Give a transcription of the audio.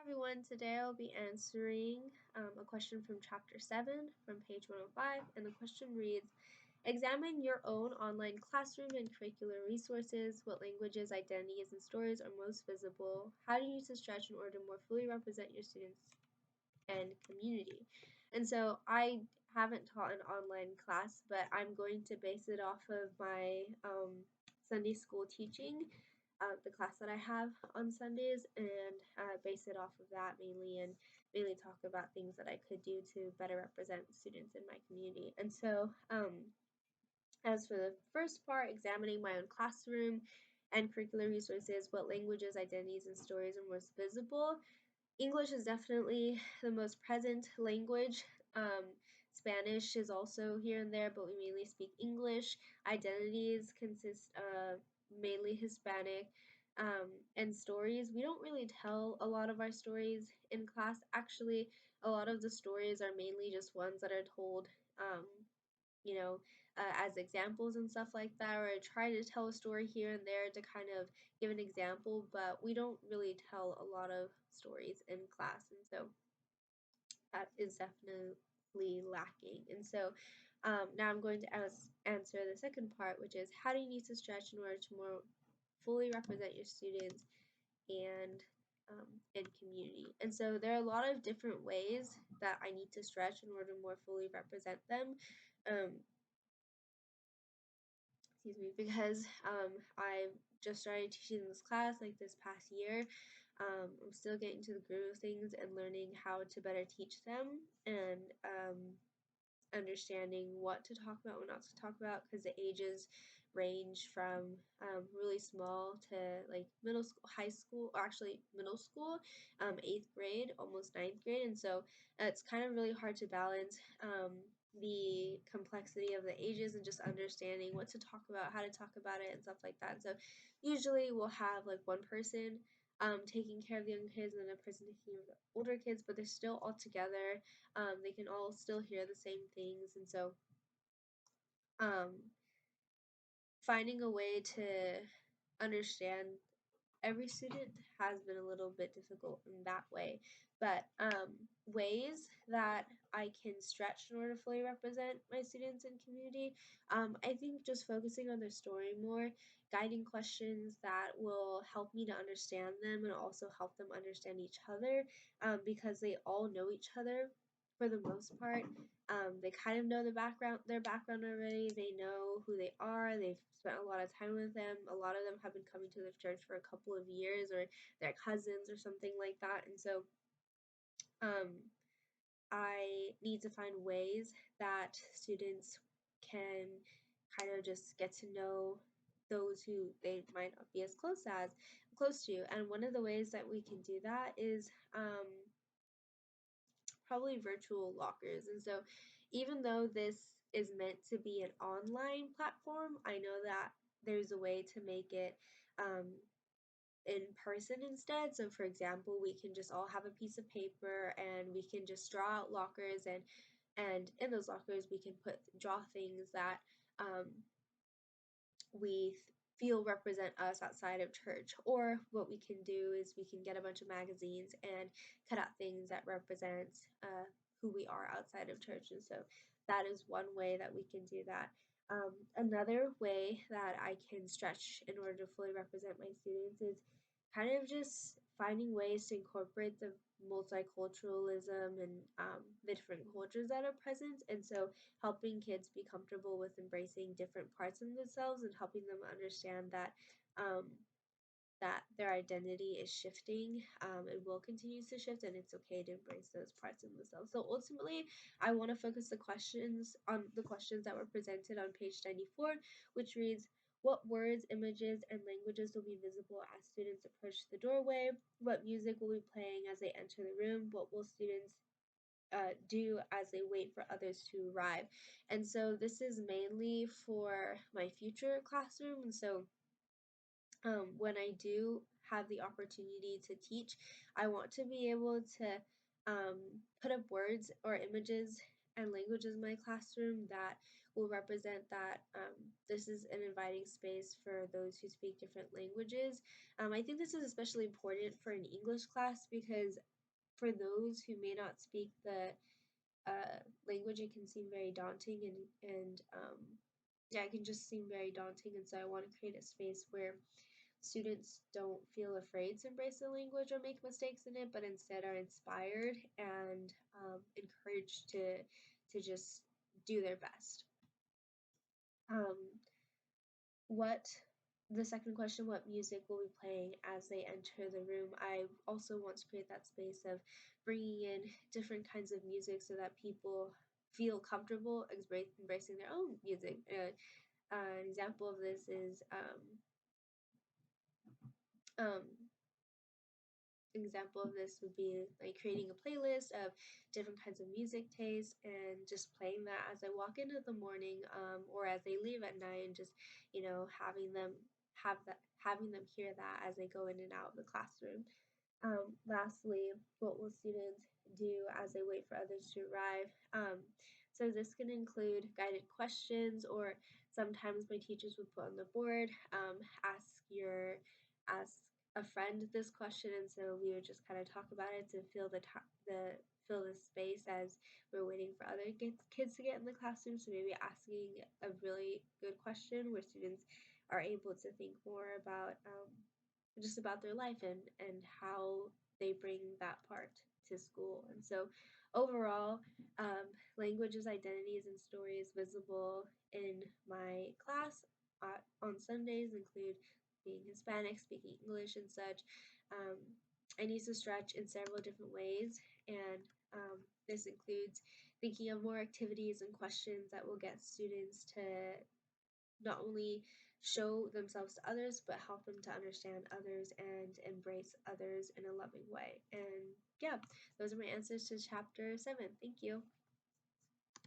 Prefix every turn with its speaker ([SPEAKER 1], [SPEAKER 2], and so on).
[SPEAKER 1] Everyone, today I'll be answering a question from chapter 7 from page 105, and the question reads, examine your own online classroom and curricular resources. What languages, identities, and stories are most visible? How do you use the stretch in order to more fully represent your students and community? And so I haven't taught an online class, but I'm going to base it off of my Sunday school teaching, the class that I have on Sundays, and base it off of that mainly, and mainly talk about things that I could do to better represent students in my community. And so, as for the first part, examining my own classroom and curricular resources, what languages, identities, and stories are most visible? English is definitely the most present language. Spanish is also here and there, but we mainly speak English. Identities consist of mainly Hispanic. And stories, we don't really tell a lot of our stories in class. Actually, a lot of the stories are mainly just ones that are told, um, you know, as examples and stuff like that, or I try to tell a story here and there to kind of give an example, but we don't really tell a lot of stories in class, and so that is definitely lacking. And so now I'm going to answer the second part, which is how do you need to stretch in order to more fully represent your students and community. And so there are a lot of different ways that I need to stretch in order to more fully represent them. Um, excuse me, because I've just started teaching this class like this past year. I'm still getting to the groove of things and learning how to better teach them, and understanding what to talk about, what not to talk about, because the ages range from really small to like middle school, high school, or actually middle school, 8th grade, almost ninth grade, and so it's kind of really hard to balance the complexity of the ages and just understanding what to talk about, how to talk about it, and stuff like that. So usually we'll have like one person taking care of the young kids and then a person taking care of the older kids, but they're still all together. They can all still hear the same things, and so um, finding a way to understand every student has been a little bit difficult in that way. But ways that I can stretch in order to fully represent my students and community, I think just focusing on their story more, guiding questions that will help me to understand them and also help them understand each other, because they all know each other for the most part. They kind of know their background already. They know who they are. They've spent a lot of time with them. A lot of them have been coming to the church for a couple of years, or their cousins or something like that. And so, um, I need to find ways that students can kind of just get to know those who they might not be as close to. And one of the ways that we can do that is probably virtual lockers. And so, even though this is meant to be an online platform, I know that there's a way to make it in person instead. So, for example, we can just all have a piece of paper and we can just draw out lockers, and in those lockers we can draw things that we feel represent us outside of church. Or what we can do is we can get a bunch of magazines and cut out things that represent who we are outside of church. And so that is one way that we can do that. Another way that I can stretch in order to fully represent my students is kind of just finding ways to incorporate the multiculturalism and the different cultures that are present. And so helping kids be comfortable with embracing different parts of themselves and helping them understand um, that their identity is shifting, and will continue to shift, and it's okay to embrace those parts of themselves. So ultimately, I want to focus the questions on the questions that were presented on page 94, which reads, what words, images, and languages will be visible as students approach the doorway? What music will be playing as they enter the room? What will students do as they wait for others to arrive? And so this is mainly for my future classroom. And so when I do have the opportunity to teach, I want to be able to put up words or images and languages in my classroom that will represent that this is an inviting space for those who speak different languages. I think this is especially important for an English class because for those who may not speak the language, it can seem very daunting and yeah, it can just seem very daunting. And so I want to create a space where students don't feel afraid to embrace the language or make mistakes in it, but instead are inspired and encouraged to just do their best. Um, what the second question, what music will be playing as they enter the room? I also want to create that space of bringing in different kinds of music so that people feel comfortable embracing their own music. An example of this is um, example of this would be like creating a playlist of different kinds of music tastes and just playing that as I walk into the morning or as they leave at night, and just having them having them hear that as they go in and out of the classroom. Lastly, what will students do as they wait for others to arrive? So this can include guided questions, or sometimes my teachers would put on the board, ask a friend this question, and so we would just kind of talk about it to fill the space as we're waiting for other kids to get in the classroom. So maybe asking a really good question where students are able to think more about just about their life and how they bring that part to school. And so overall, languages, identities, and stories visible in my class on Sundays include being Hispanic, speaking English, and such. Um, I need to stretch in several different ways, and this includes thinking of more activities and questions that will get students to not only show themselves to others, but help them to understand others and embrace others in a loving way. And yeah, those are my answers to chapter 7. Thank you.